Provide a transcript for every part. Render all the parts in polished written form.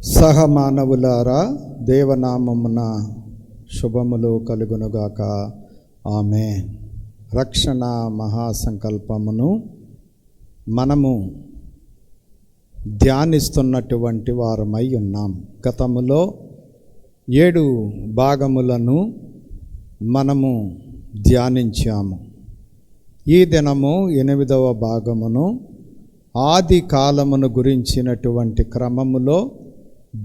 సహమానవులారా, దేవనామమున శుభములు కలుగునుగాక. ఆమేన్. రక్షణ మహాసంకల్పమును మనము ధ్యానిస్తున్నటువంటి వారమై ఉన్నాం. గతములో 7 భాగములను మనము ధ్యానించాము. ఈ దినము 8వ భాగమును ఆది కాలమును గురించినటువంటి క్రమములో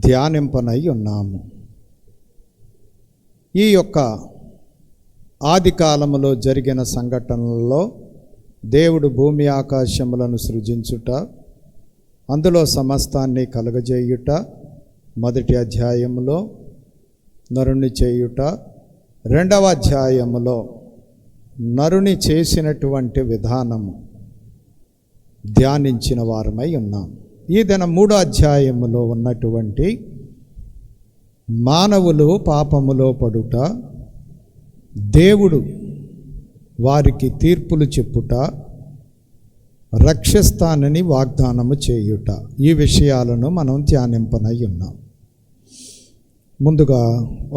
ధ్యానింపనై ఉన్నాము. ఈ యొక్క ఆది కాలములో జరిగిన సంఘటనలలో దేవుడు భూమి ఆకాశములను సృజించుట, అందులో సమస్తాన్ని కలుగజేయుట, మొదటి అధ్యాయములో నరుని చేయుట, 2వ అధ్యాయములో నరుని చేసినటువంటి విధానము ధ్యానించిన వారమై ఉన్నాం. ఈ దిన 3వ అధ్యాయములో ఉన్నటువంటి మానవులు పాపములో పడుట, దేవుడు వారికి తీర్పులు చెప్పుట, రక్షిస్తానని వాగ్దానము చేయుట, ఈ విషయాలను మనం ధ్యానింపనై ఉన్నాం. ముందుగా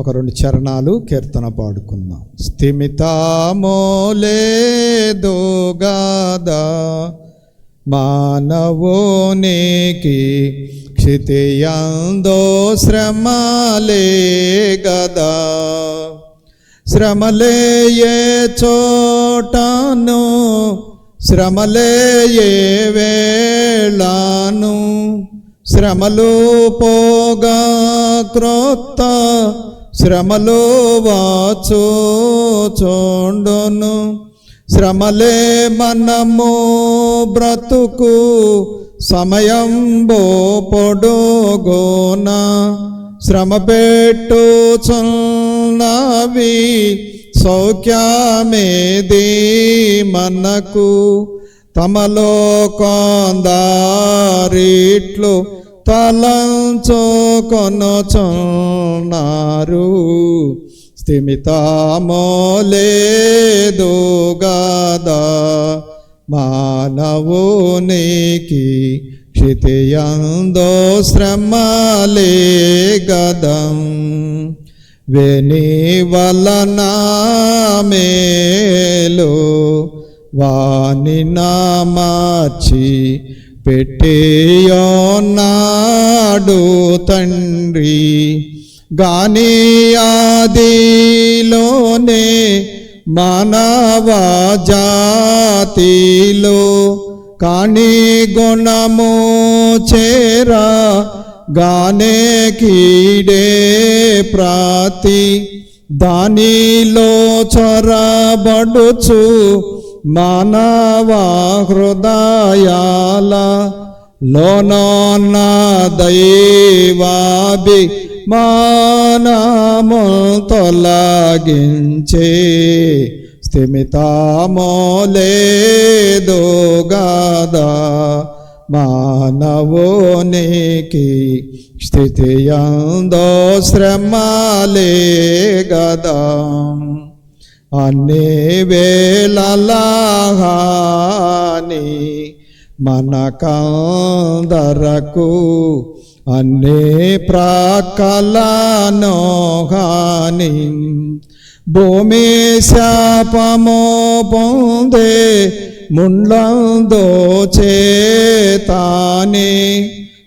ఒక 2 చరణాలు కీర్తన పాడుకుందాం. స్థిమితామోలేదో గాదా మానవోనికి క్షితియందో శ్రమలే గదా, శ్రమలే ఏ చోటను, శ్రమలే ఏ వేళను, శ్రమలు పోగా క్రొత్త శ్రమలు వాచు చూండును, శ్రమలే మనము బ్రతుకు సమయం పొడుగోన, శ్రమ పెట్టుచున్నవి సౌఖ్యమేది మనకు, తమలో కొందరిట్లు తలంచుకొనుచున్నారు, స్థిమితమోలేదో గాదా మానవునికి క్షితియందో శ్రమలే గదా, వెని వలన మేలు వాని నామాచి పెట్టియోన్నాడు తండ్రి, గాని ఆదిలోనే మానవ జాతిలో కాని గుణము చేరా గానే కీడే ప్రాతి, దానిలో చొరబడుచు మానవ హృదయాల లోన దైవాభి మానము తొలగించే, స్థిమితమోలేదో గాదా మానవునికి స్థితియందో శ్రమలే గదా, అన్ని వేళలహాని మనకందరకు, అన్ని ప్రాకలను హాని, భూమి శాపము పొందే ముండ్లందో చేతాని,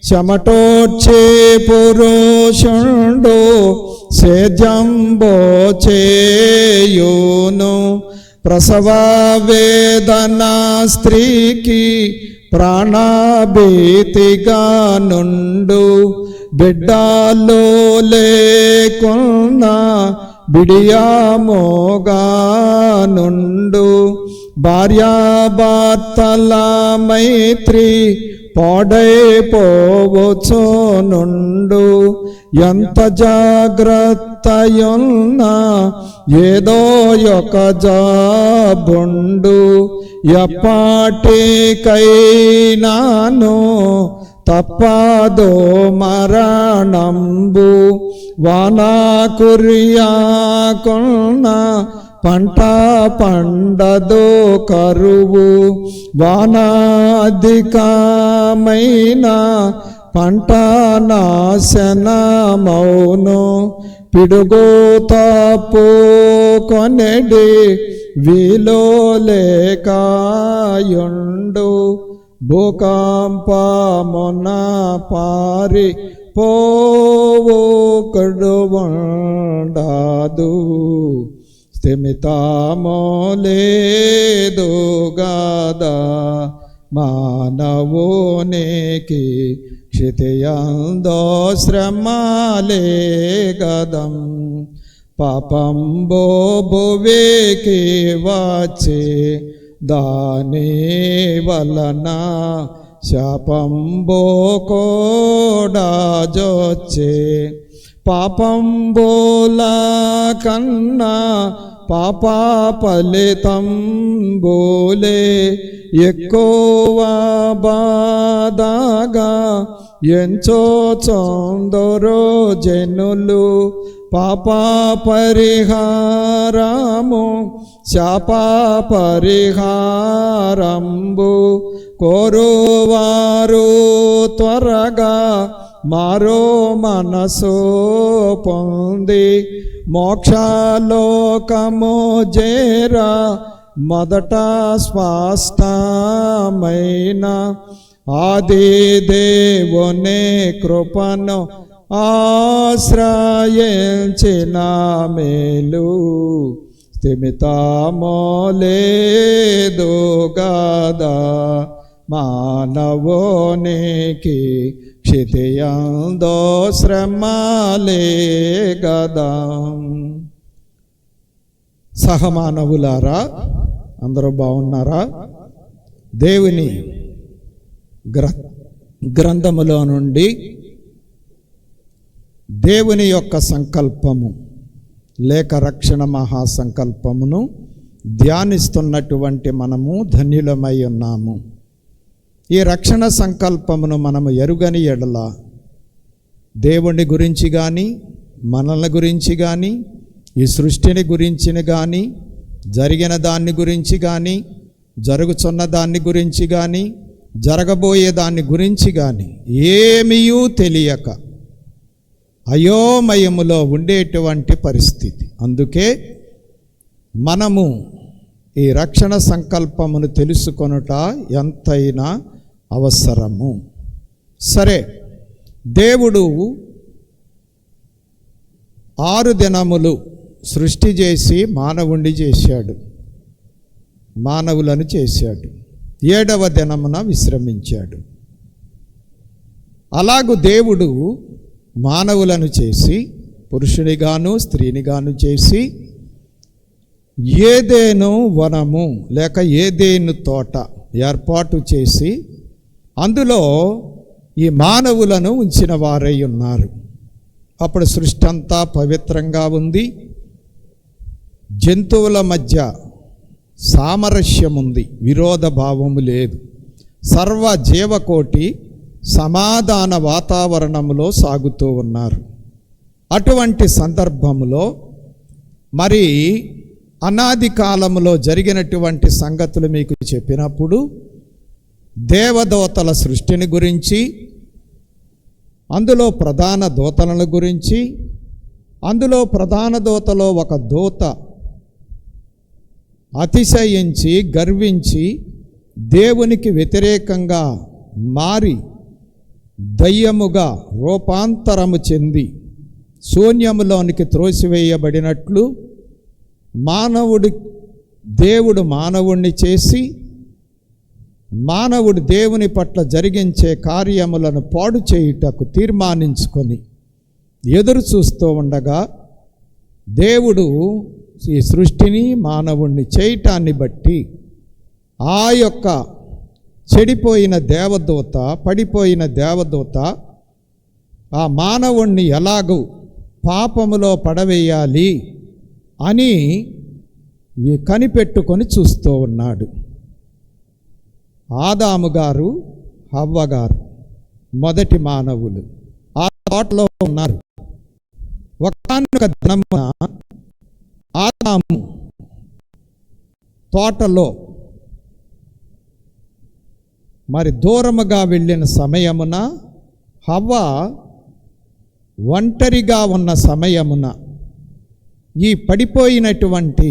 చెమటోడ్చే పురుషుండు సేద్యంబో చేయును, ప్రసవ వేదన స్త్రీకి ప్రాణభీతిగా నుండు, బిడ్డలు లేకున్నా బిడియామోగా నుండు, భార్యాభర్తల మైత్రి పాడైపోవచ్చు నుండు, ఎంత జాగ్రత్తయున్నా ఏదో ఒక జాబుండు, ఎప్పటికైనాను తప్పదో మరణంబు, వాన కురియాకున్నా పంట పండదో కరువు, వాన అధికమైన పంట నాశనమౌను పిడుగు తప్పు కొనెడి వీలో లేకాయుండు భూకంపమున పారి పోవు కడువుండదు స్థిమితము లేదు గదా మానవునికి క్షితియందో శ్రమలే గదం పాపంబో భువికి వచ్చే దాని వలన శాపంబో కూడా జొచ్చే పాపంబోల కన్నా పాప ఫలితం బోలే ఎక్కువ బాధగా ఎంచో చొందరో జనులు పాప పరిహారము శాప పరిహారంబు కోరువారు త్వరగా మారో మనసు పొంది మోక్షలోకము చేరా మొదట స్పష్టమైన ఆది దేవుని కృపను ఆశ్రయించిన మేలు స్థిమితము లేదు గదా మానవునికి క్షితియందో శ్రమలే గదా. సహమానవులారా, అందరూ బాగున్నారా? దేవుని గ్రంథములో నుండి దేవుని యొక్క సంకల్పము లేక రక్షణ మహాసంకల్పమును ధ్యానిస్తున్నటువంటి మనము ధన్యులమై ఉన్నాము. ఈ రక్షణ సంకల్పమును మనము ఎరుగని ఎడల దేవుని గురించి కానీ మనల్ని గురించి కానీ ఈ సృష్టిని గురించిన కానీ జరిగిన దాన్ని గురించి కానీ జరుగుతున్న దాన్ని గురించి కానీ జరగబోయే దాన్ని గురించి కానీ ఏమీయూ తెలియక అయోమయములో ఉండేటువంటి పరిస్థితి. అందుకే మనము ఈ రక్షణ సంకల్పమును తెలుసుకొనుట ఎంతైనా అవసరము. సరే, దేవుడు 6 దినములు సృష్టి చేసి మానవుణ్ణి చేశాడు, మానవులను చేశాడు. 7వ దినమున విశ్రమించాడు. అలాగూ దేవుడు మానవులను చేసి పురుషునిగాను స్త్రీనిగాను చేసి ఏదేను వనము లేక ఏదేను తోట ఏర్పాటు చేసి అందులో ఈ మానవులను ఉంచిన వారై ఉన్నారు. అప్పుడు సృష్టి అంతా పవిత్రంగా ఉంది. జంతువుల మధ్య సామరస్యం ఉంది, విరోధ భావము లేదు. సర్వ జీవకోటి సమాధాన వాతావరణంలో సాగుతూ ఉన్నారు. అటువంటి సందర్భంలో మరి అనాది కాలంలో జరిగినటువంటి సంగతులు మీకు చెప్పినప్పుడు దేవదూతల సృష్టిని గురించి, అందులో ప్రధాన దూతలను గురించి, అందులో ప్రధాన దూతలో ఒక దూత అతిశయించి గర్వించి దేవునికి వ్యతిరేకంగా మారి దయ్యముగా రూపాంతరము చెంది శూన్యములోనికి త్రోసివేయబడినట్లు దేవుడు మానవుణ్ణి చేసి మానవుడు దేవుని పట్ల జరిగించే కార్యములను పాడు చేయుటకు తీర్మానించుకొని ఎదురు చూస్తూ ఉండగా దేవుడు ఈ సృష్టిని మానవుణ్ణి చేయటాన్ని బట్టి ఆ యొక్క చెడిపోయిన దేవదూత, పడిపోయిన దేవదూత ఆ మానవుణ్ణి ఎలాగూ పాపములో పడవేయాలి అని కనిపెట్టుకొని చూస్తూ ఉన్నాడు. ఆదాము గారు, హవ్వ గారు మొదటి మానవులు ఆ తోటలో ఉన్నారు. ఒకానొక దినమున ఆదాము తోటలో మరి దూరముగా వెళ్ళిన సమయమున హవ్వ ఒంటరిగా ఉన్న సమయమున ఈ పడిపోయినటువంటి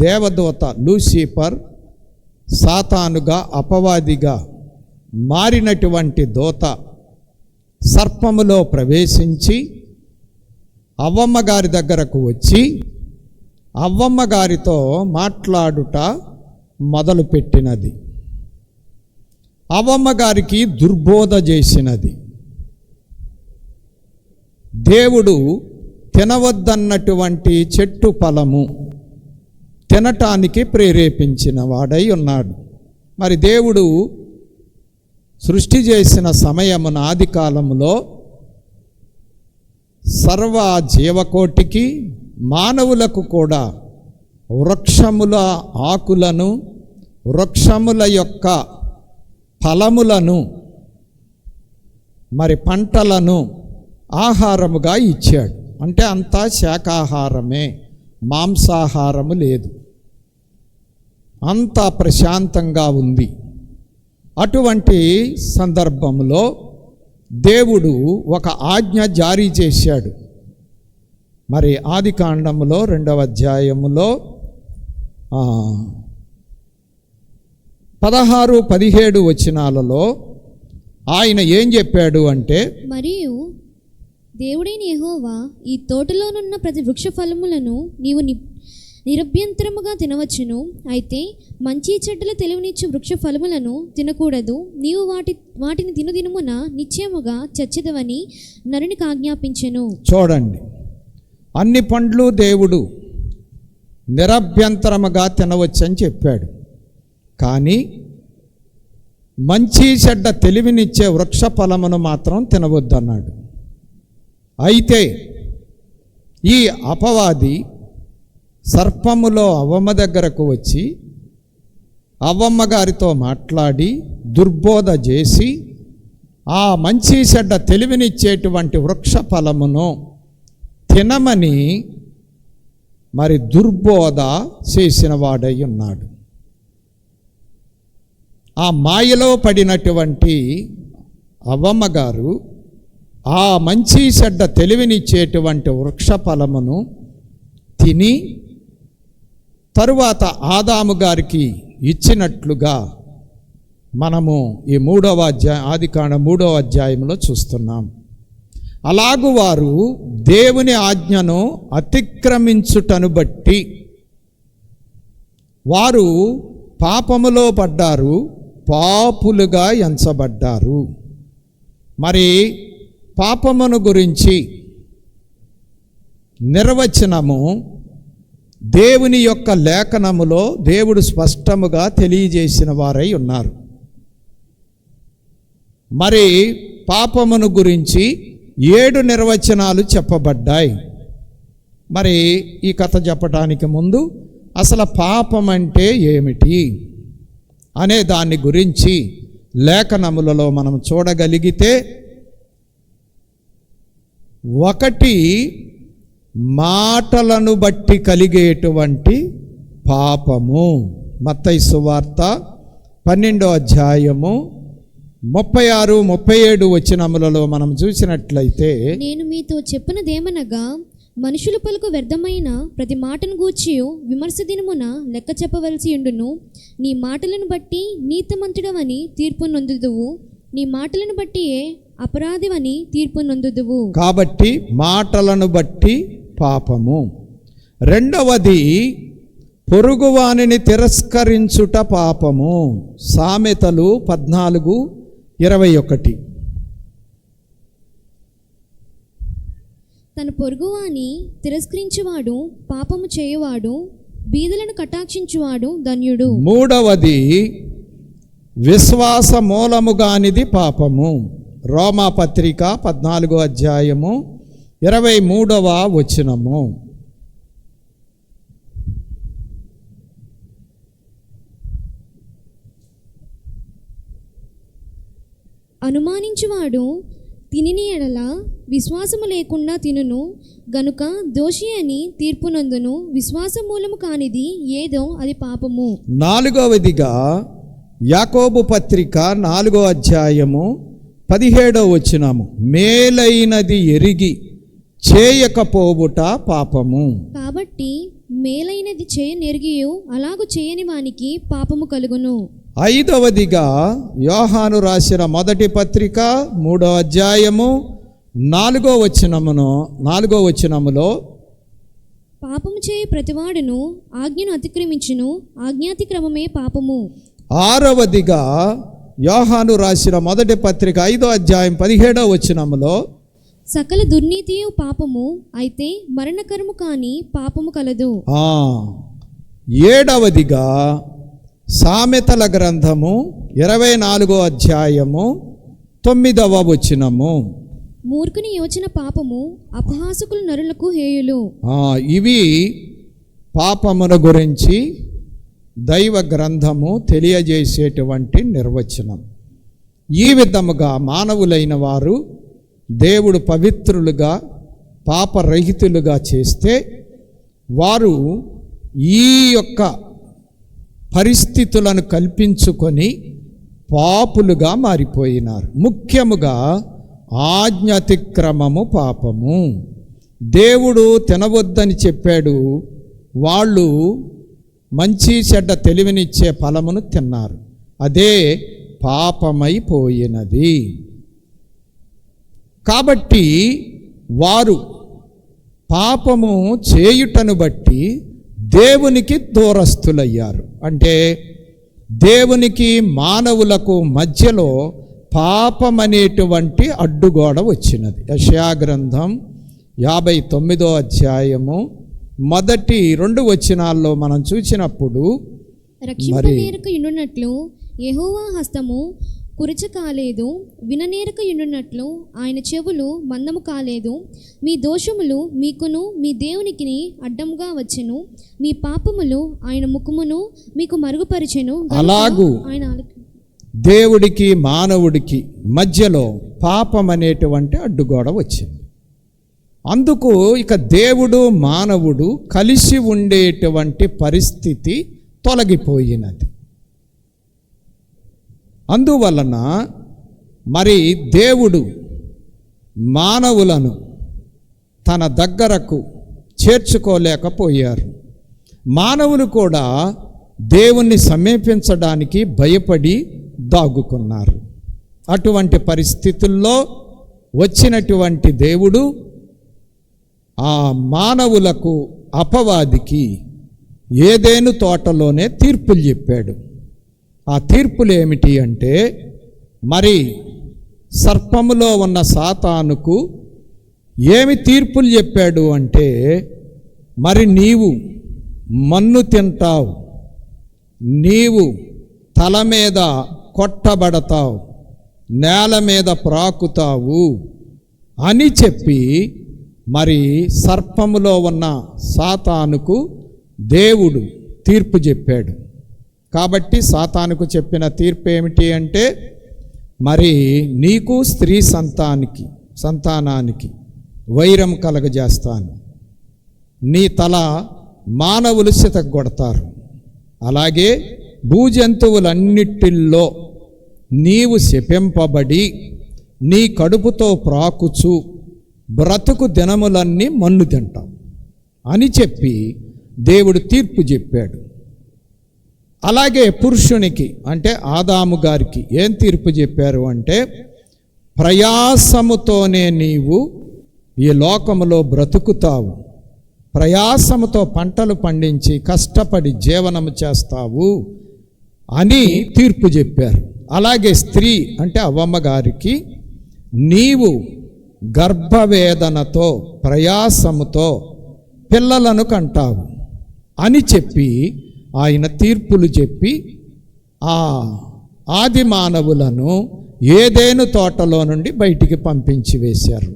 దేవదూత లూసిఫర్ సాతానుగా అపవాదిగా మారినటువంటి దూత సర్పములో ప్రవేశించి అవ్వమ్మ గారి దగ్గరకు వచ్చి అవ్వమ్మ గారితో మాట్లాడుట మొదలుపెట్టినది. అవ్వమ్మ గారికి దుర్బోధ చేసినది. దేవుడు తినవద్దన్నటువంటి చెట్టు ఫలము తినటానికి ప్రేరేపించిన వాడై ఉన్నాడు. మరి దేవుడు సృష్టి చేసిన సమయమున ఆది కాలములో సర్వ జీవకోటికి మానవులకు కూడా వృక్షముల ఆకులను వృక్షముల యొక్క ఫలములను మరి పంటలను ఆహారముగా ఇచ్చాడు. అంటే అంతా శాకాహారమే, మాంసాహారము లేదు, అంతా ప్రశాంతంగా ఉంది. అటువంటి సందర్భంలో దేవుడు ఒక ఆజ్ఞ జారీ చేశాడు. మరి ఆది కాండములో 2వ అధ్యాయములో 16-17 వచనాలలో ఆయన ఏం చెప్పాడు అంటే, మరియు దేవుడైన యెహోవా ఈ తోటలోనున్న ప్రతి వృక్ష ఫలములను నీవు నిరభ్యంతరముగా తినవచ్చును, అయితే మంచి చెడ్డల తెలివినిచ్చు వృక్ష ఫలములను తినకూడదు. నీవు వాటిని దినదినమున నిశ్చయముగా చచ్చెదవని నరునికి ఆజ్ఞాపించెను. చూడండి, అన్ని పండ్లు దేవుడు నిరభ్యంతరముగా తినవచ్చని చెప్పాడు. కానీ మంచి చెడ్డ తెలివినిచ్చే వృక్ష ఫలమును మాత్రం తినవద్దన్నాడు. అయితే ఈ అపవాది సర్పములో అవ్వమ్మ దగ్గరకు వచ్చి అవ్వమ్మ గారితో మాట్లాడి దుర్బోధ చేసి ఆ మంచి చెడ్డ తెలివినిచ్చేటువంటి వృక్ష ఫలమును తినమని మరి దుర్బోధ చేసిన వాడై ఉన్నాడు. ఆ మాయలో పడినటువంటి అవ్వమ్మ గారు ఆ మంచి చెడ్డ తెలివినిచ్చేటువంటి వృక్ష ఫలమును తిని తరువాత ఆదాము గారికి ఇచ్చినట్లుగా మనము ఈ 3వ అధ్యాయం ఆదికాండం 3వ అధ్యాయంలో చూస్తున్నాం. అలాగు వారు దేవుని ఆజ్ఞను అతిక్రమించుటను బట్టి వారు పాపములో పడ్డారు, పాపులుగా ఎంచబడ్డారు. మరి పాపమును గురించి నిర్వచనము దేవుని యొక్క లేఖనములో దేవుడు స్పష్టముగా తెలియజేసిన వారై ఉన్నారు. మరి పాపమును గురించి 7 నిర్వచనాలు చెప్పబడ్డాయి. మరి ఈ కథ చెప్పడానికి ముందు అసలు పాపం అంటే ఏమిటి అనే దాని గురించి లేఖనములలో మనం చూడగలిగితే, 1 మాటలను బట్టి కలిగేటువంటి పాపము. మత్తయి సువార్త 12వ అధ్యాయము 36-37 వచనములలో మనం చూసినట్లయితే, నేను మీతో చెప్పినదేమనగా మనుషులు పలుకు వ్యర్థమైన ప్రతి మాటను గూర్చి విమర్శ దినమున లెక్క చెప్పవలసి ఉండును. నీ మాటలను బట్టి నీతిమంతుడవని తీర్పు నొందుదువు, నీ మాటలను బట్టియే అపరాధివని తీర్పు నొందుదువు. కాబట్టి మాటలను బట్టి పాపము. 2వది పొరుగువానిని తిరస్కరించుట పాపము. సామెతలు 14:21. తన పొరుగువాని తిరస్కరించువాడు పాపము చేయువాడు, బీదలను కటాక్షించువాడు ధన్యుడు. 3వది విశ్వాస మూలముగానిది పాపము. రోమాపత్రిక 14వ అధ్యాయము 23వ వచనము. అనుమానించువాడు తినిని ఎడల విశ్వాసము లేకుండా తినును గనుక దోషి అని తీర్పునందును. విశ్వాస మూలము కానిది ఏదో అది పాపము. 4వదిగా యాకోబు పత్రిక 4వ అధ్యాయము 17వ వచనము, మేలైనది ఎరిగి చేయకపోవుట పాపము. కాబట్టి మేలైనది చేయనెరిగియు అలాగు చేయని వానికి పాపము కలుగును. 5వదిగా యోహాను రాసిన మొదటి పత్రిక 3వ అధ్యాయము 4వ వచనములో పాపము చేయ ప్రతివాడును ఆజ్ఞను అతిక్రమించును, ఆజ్ఞాతిక్రమమే పాపము. 6వదిగా యోహాను రాసిన మొదటి పత్రిక 5వ అధ్యాయం 17వ వచనములో సకల దుర్నీతియు పాపము, అయితే మరణకరము కాని పాపము కలదు. 7వదిగా సామెతల గ్రంథము 24వ అధ్యాయము 9వ వచనము, మూర్ఖుని యోచన పాపము, అపహాసకులు నరులకు హేయులు. ఇవి పాపమును గురించి దైవ గ్రంథము తెలియజేసేటువంటి నిర్వచనం. ఈ విధముగా మానవులైన వారు దేవుడు పవిత్రులుగా పాపరహితులుగా చేస్తే వారు ఈ యొక్క పరిస్థితులను కల్పించుకొని పాపులుగా మారిపోయినారు. ముఖ్యముగా ఆజ్ఞాతిక్రమము పాపము. దేవుడు తినవద్దని చెప్పాడు, వాళ్ళు మంచి చెడ్డ తెలివినిచ్చే ఫలమును తిన్నారు, అదే పాపమైపోయినది. కాబట్టి వారు పాపము చేయుటను బట్టి దేవునికి దూరస్తులయ్యారు. అంటే దేవునికి మానవులకు మధ్యలో పాపమనేటువంటి అడ్డుగోడ వచ్చినది. యెషయా గ్రంథం 59వ అధ్యాయము మొదటి 2 వచనాల్లో మనం చూసినప్పుడు, రక్షింపనేరక యుండునట్లు యెహోవా హస్తము కురచ కాలేదు, విననేరక యుండునట్లు ఆయన చెవులు మందము కాలేదు. మీ దోషములు మీకును మీ దేవునికి అడ్డముగా వచ్చెను, మీ పాపములు ఆయన ముఖమును మీకు మరుగుపరిచెను. అలాగూ దేవుడికి మానవుడికి మధ్యలో పాపం అనేటువంటి అడ్డుగోడ వచ్చింది. అందుకు ఇక దేవుడు మానవుడు కలిసి ఉండేటువంటి పరిస్థితి తొలగిపోయినది. అందువలన మరి దేవుడు మానవులను తన దగ్గరకు చేర్చుకోలేకపోయారు. మానవులు కూడా దేవుణ్ణి సమీపించడానికి భయపడి దాగుకున్నారు. అటువంటి పరిస్థితుల్లో వచ్చినటువంటి దేవుడు ఆ మానవులకు అపవాదికి ఏదెను తోటలోనే తీర్పులు చెప్పాడు. ఆ తీర్పులు ఏమిటి అంటే, మరి సర్పములో ఉన్న సాతానుకు ఏమి తీర్పులు చెప్పాడు అంటే, మరి నీవు మన్ను తింటావు, నీవు తల మీద కొట్టబడతావు, నేల మీద ప్రాకుతావు అని చెప్పి మరి సర్పములో ఉన్న సాతానుకు దేవుడు తీర్పు చెప్పాడు. కాబట్టి సాతానుకు చెప్పిన తీర్పు ఏమిటి అంటే, మరి నీకు స్త్రీ సంతానానికి వైరం కలగజేస్తాను, నీ తల మానవులు చితగొడతారు, అలాగే భూజంతువులన్నిటిల్లో నీవు శపింపబడి నీ కడుపుతో ప్రాకుచు బ్రతుకు దినములన్నీ మన్ను తింటావు అని చెప్పి దేవుడు తీర్పు చెప్పాడు. అలాగే పురుషునికి అంటే ఆదాము గారికి ఏం తీర్పు చెప్పారు అంటే, ప్రయాసముతోనే నీవు ఈ లోకములో బ్రతుకుతావు, ప్రయాసముతో పంటలు పండించి కష్టపడి జీవనము చేస్తావు అని తీర్పు చెప్పారు. అలాగే స్త్రీ అంటే అవ్వమ్మ గారికి నీవు గర్భవేదనతో ప్రయాసముతో పిల్లలను కంటావు అని చెప్పి ఆయన తీర్పులు చెప్పి ఆ ఆది మానవులను ఏదెను తోటలో నుండి బయటికి పంపించి వేశారు.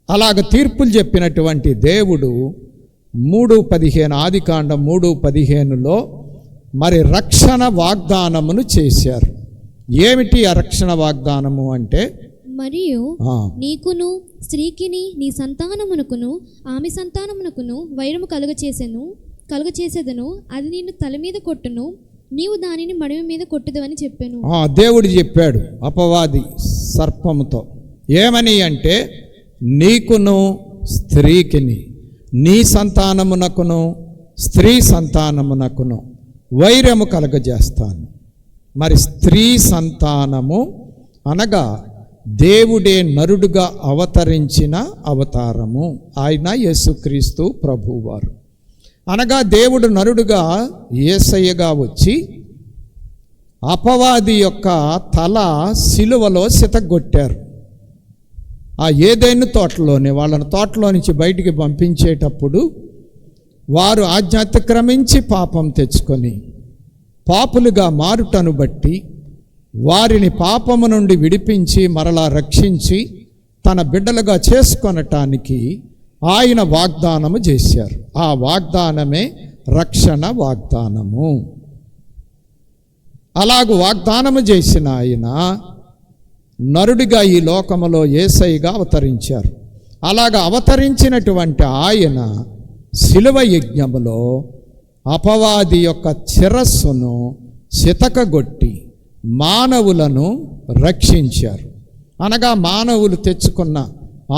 అలాగ తీర్పులు చెప్పినటువంటి దేవుడు 3:15 ఆదికాండం 3:15లో మరి రక్షణ వాగ్దానమును చేశారు. ఏమిటి ఆ రక్షణ వాగ్దానము అంటే, మరియు నీకును స్త్రీకిని నీ సంతానమునకును ఆమె సంతానమునకును వైరము కలుగచేసేదను, అది నిన్ను తల మీద కొట్టును, నీవు దానిని మడిమ మీద కొట్టుదవని చెప్పాను. దేవుడు చెప్పాడు అపవాది సర్పముతో ఏమని అంటే, నీకును స్త్రీకిని, నీ సంతానమునకును స్త్రీ సంతానమునకును వైరము కలగజేస్తాను. మరి స్త్రీ సంతానము అనగా దేవుడే నరుడుగా అవతరించిన అవతారము, ఆయన యేసుక్రీస్తు ప్రభువారు. అనగా దేవుడు నరుడుగా యేసయ్యగా వచ్చి అపవాది యొక్క తల సిలువలో సితగొట్టారు. ఆ ఏదైనా తోటలోనే వాళ్ళని తోటలో నుంచి బయటికి పంపించేటప్పుడు వారు ఆజ్ఞ అతిక్రమించి పాపం తెచ్చుకొని పాపులుగా మారుటను బట్టి వారిని పాపము నుండి విడిపించి మరలా రక్షించి తన బిడ్డలుగా చేసుకొనటానికి ఆయన వాగ్దానము చేశారు. ఆ వాగ్దానమే రక్షణ వాగ్దానము. అలాగూ వాగ్దానము చేసిన ఆయన నరుడిగా ఈ లోకములో యేసయ్యగా అవతరించారు. అలాగ అవతరించినటువంటి ఆయన శిలువ యజ్ఞములో అపవాది యొక్క శిరస్సును చితకగొట్టి మానవులను రక్షించారు. అనగా మానవులు తెచ్చుకున్న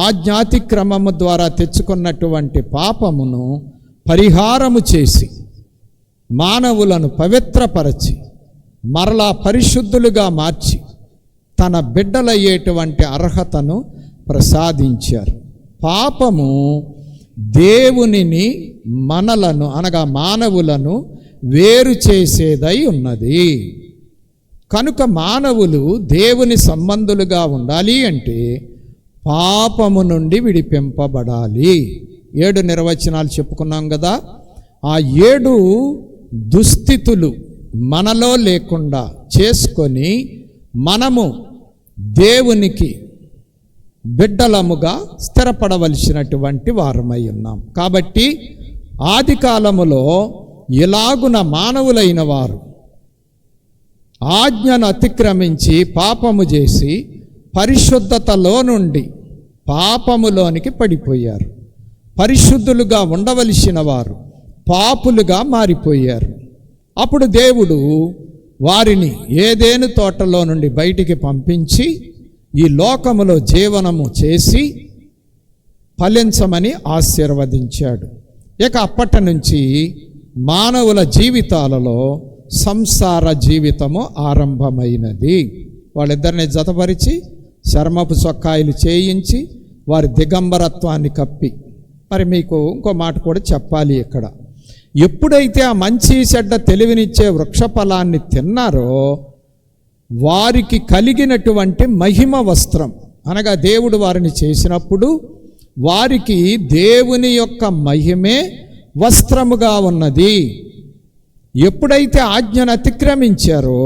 ఆజ్ఞాతిక్రమము ద్వారా తెచ్చుకున్నటువంటి పాపమును పరిహారము చేసి మానవులను పవిత్రపరచి మరలా పరిశుద్ధులుగా మార్చి తన బిడ్డలయ్యేటువంటి అర్హతను ప్రసాదించారు. పాపము దేవునిని మనలను అనగా మానవులను వేరు చేసేదై ఉన్నది. కనుక మానవులు దేవుని సంబంధులుగా ఉండాలి అంటే పాపము నుండి విడిపింపబడాలి. 7 నిర్వచనాలు చెప్పుకున్నాం కదా. ఆ 7 దుస్థితులు మనలో లేకుండా చేసుకొని మనము దేవునికి బిడ్డలముగా స్థిరపడవలసినటువంటి వారమై ఉన్నాం. కాబట్టి ఆది కాలములో ఇలాగున మానవులైన వారు ఆజ్ఞను అతిక్రమించి పాపము చేసి పరిశుద్ధతలో నుండి పాపములోనికి పడిపోయారు. పరిశుద్ధులుగా ఉండవలసిన వారు పాపులుగా మారిపోయారు. అప్పుడు దేవుడు వారిని ఏదెను తోటలో నుండి బయటికి పంపించి ఈ లోకములో జీవనము చేసి ఫలించమని ఆశీర్వదించాడు. ఇక అప్పటి నుంచి మానవుల జీవితాలలో సంసార జీవితము ఆరంభమైనది. వాళ్ళిద్దరిని జతపరిచి చర్మపు చొక్కాయలు చేయించి వారి దిగంబరత్వాన్ని కప్పి, మరి మీకు ఇంకో మాట కూడా చెప్పాలి ఇక్కడ, ఎప్పుడైతే ఆ మంచి చెడ్డ తెలివినిచ్చే వృక్షఫలాన్ని తిన్నారో వారికి కలిగినటువంటి మహిమ వస్త్రం అనగా దేవుడు వారిని చేసినప్పుడు వారికి దేవుని యొక్క మహిమే వస్త్రముగా ఉన్నది. ఎప్పుడైతే ఆజ్ఞను అతిక్రమించారో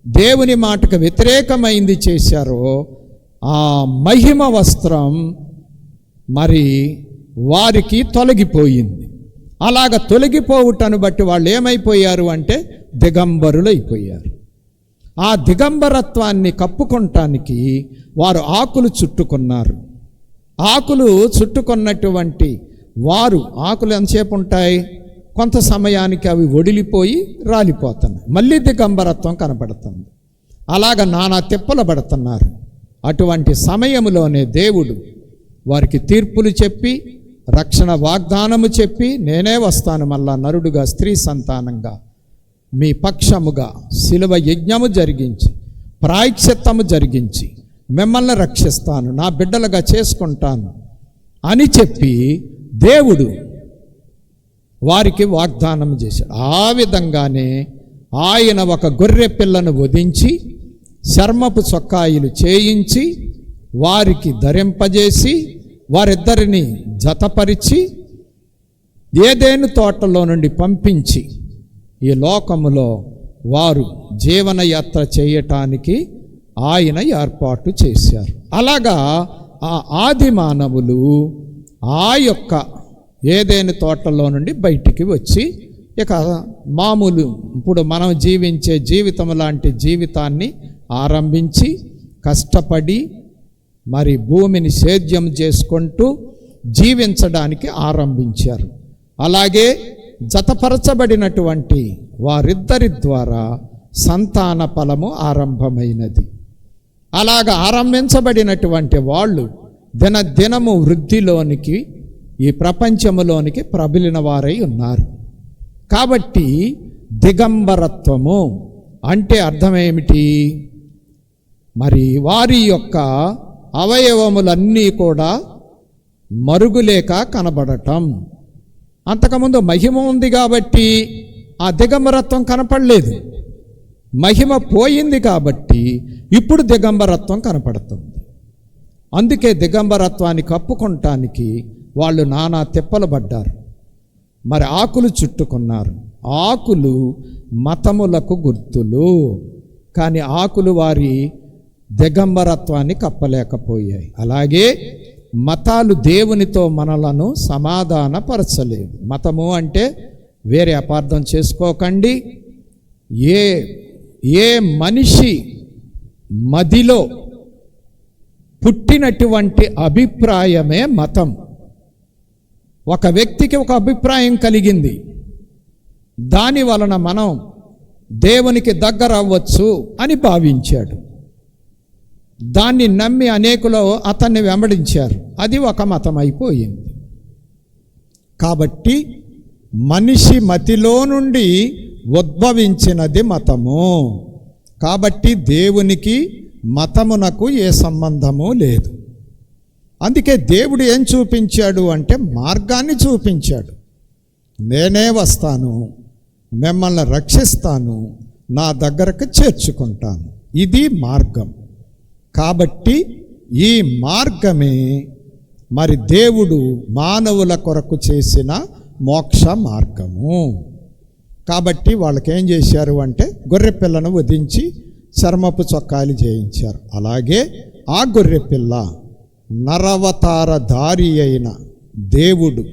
దేవుని మాటకు వ్యతిరేకమైంది చేశారో ఆ మహిమ వస్త్రం మరి వారికి తొలగిపోయింది. అలాగ తొలగిపోవుటను బట్టి వాళ్ళు ఏమైపోయారు అంటే దిగంబరులైపోయారు. ఆ దిగంబరత్వాన్ని కప్పుకొనటానికి వారు ఆకులు చుట్టుకున్నారు. ఆకులు చుట్టుకున్నటువంటి వారు ఆకులు ఎంతసేపు ఉంటాయి, కొంత సమయానికి అవి ఒడిలిపోయి రాలిపోతున్నాయి, మళ్ళీ దిగంబరత్వం కనపడుతుంది. అలాగ నానా తిప్పలు పడుతున్నారు. అటువంటి సమయంలోనే దేవుడు వారికి తీర్పులు చెప్పి రక్షణ వాగ్దానము చెప్పి, నేనే వస్తాను మళ్ళా నరుడుగా స్త్రీ సంతానంగా మీ పక్షముగా శిలువ యజ్ఞము జరిగించి ప్రాయశ్చిత్తము జరిగించి మిమ్మల్ని రక్షిస్తాను, నా బిడ్డలుగా చేసుకుంటాను అని చెప్పి దేవుడు వారికి వాగ్దానం చేశాడు. ఆ విధంగానే ఆయన ఒక గొర్రె పిల్లను వధించి చర్మపు చొక్కాయిలు చేయించి వారికి ధరింపజేసి వారిద్దరిని జతపరిచి ఏదెను తోటలో నుండి పంపించి ఈ లోకములో వారు జీవనయాత్ర చేయటానికి ఆయన ఏర్పాటు చేశారు. అలాగా ఆ ఆది మానవులు ఆ యొక్క ఏదెను తోటలో నుండి బయటికి వచ్చి ఇక మామూలు ఇప్పుడు మనం జీవించే జీవితం లాంటి జీవితాన్ని ఆరంభించి కష్టపడి మరి భూమిని సేద్యం చేసుకుంటూ జీవించడానికి ఆరంభించారు. అలాగే జతపరచబడినటువంటి వారిద్దరి ద్వారా సంతాన ఫలము ఆరంభమైనది. అలాగ ఆరంభించబడినటువంటి వాళ్ళు దినదినము వృద్ధిలోనికి, ఈ ప్రపంచములోనికి ప్రబలిన వారై ఉన్నారు. కాబట్టి దిగంబరత్వము అంటే అర్థమేమిటి? మరి వారి యొక్క అవయవములన్నీ కూడా మరుగులేక కనబడటం. అంతకుముందు మహిమ ఉంది కాబట్టి ఆ దిగంబరత్వం కనపడలేదు. మహిమ పోయింది కాబట్టి ఇప్పుడు దిగంబరత్వం కనపడుతుంది. అందుకే దిగంబరత్వాన్ని కప్పుకొనటానికి వాళ్ళు నానా తిప్పలు పడ్డారు. మరి ఆకులు చుట్టుకున్నారు. ఆకులు మతములకు గుర్తులు, కానీ ఆకులు వారి దిగంబరత్వాన్ని కప్పలేకపోయాయి. అలాగే మతాలు దేవునితో మనలను సమాధానపరచలేదు. మతము అంటే వేరే అపార్థం చేసుకోకండి. ఏ మనిషి మదిలో పుట్టినటువంటి అభిప్రాయమే మతం. ఒక వ్యక్తికి ఒక అభిప్రాయం కలిగింది, దాని వలన మనం దేవునికి దగ్గర అవ్వచ్చు అని భావించాడు. దాన్ని నమ్మి అనేకులు అతన్ని వెంబడించారు. అది ఒక మతం అయిపోయింది. కాబట్టి మనిషి మతిలో నుండి ఉద్భవించినది మతము. కాబట్టి దేవునికి మతమునకు ఏ సంబంధము లేదు. అందుకే దేవుడు ఏం చూపించాడు అంటే మార్గాన్ని చూపించాడు. నేనే వస్తాను, మిమ్మల్ని రక్షిస్తాను, నా దగ్గరకు చేర్చుకుంటాను. ఇది మార్గం. కాబట్టి ఈ మార్గమే మరి దేవుడు మానవుల కొరకు చేసిన మోక్ష మార్గము. కాబట్టి వాళ్ళకేం చేశారు అంటే గొర్రె పిల్లను వధించి చర్మపు చొక్కాలు చేయించారు. అలాగే ఆ గొర్రె పిల్ల నరవతార దారి అయిన దేవుడు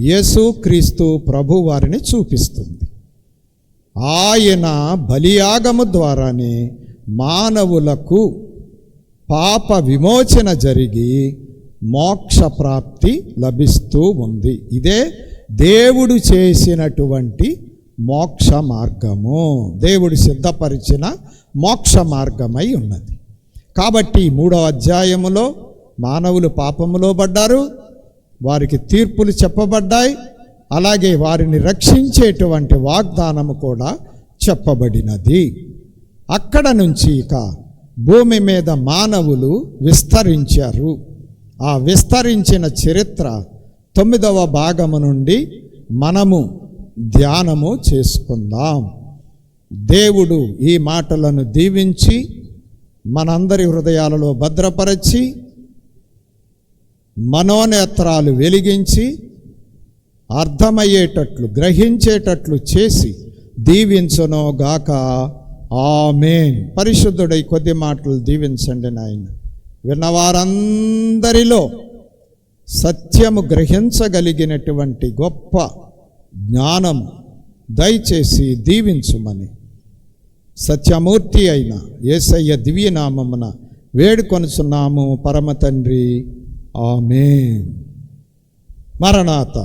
యేసుక్రీస్తు ప్రభు వారిని చూపిస్తుంది. ఆయన బలియాగము ద్వారానే మానవులకు పాప విమోచన జరిగి మోక్ష ప్రాప్తి లభిస్తూ ఉంది. ఇదే దేవుడు చేసినటువంటి మోక్ష మార్గము, దేవుడు సిద్ధపరిచిన మోక్ష మార్గమై ఉన్నది. కాబట్టి 3వ అధ్యాయములో మానవులు పాపములో పడ్డారు, వారికి తీర్పులు చెప్పబడ్డాయి. అలాగే వారిని రక్షించేటువంటి వాగ్దానము కూడా చెప్పబడినది. అక్కడ నుంచి ఇక భూమి మీద మానవులు విస్తరించారు. ఆ విస్తరించిన చరిత్ర 9వ భాగము నుండి మనము ధ్యానము చేసుకుందాం. దేవుడు ఈ మాటలను దీవించి మనందరి హృదయాలలో భద్రపరచి మనోనేత్రాలు వెలిగించి అర్థమయ్యేటట్లు గ్రహించేటట్లు చేసి దీవించునోగాక. ఆమేన్. పరిశుద్ధుడై కొద్ది మాటలు దీవించండి నాయన. విన్నవారందరిలో సత్యము గ్రహించగలిగినటువంటి గొప్ప జ్ఞానము దయచేసి దీవించుమని సత్యమూర్తి అయిన యేసయ్య దివ్యనామమున వేడుకొనుచున్నాము పరమ తండ్రి. ఆమేన్. మరణాత.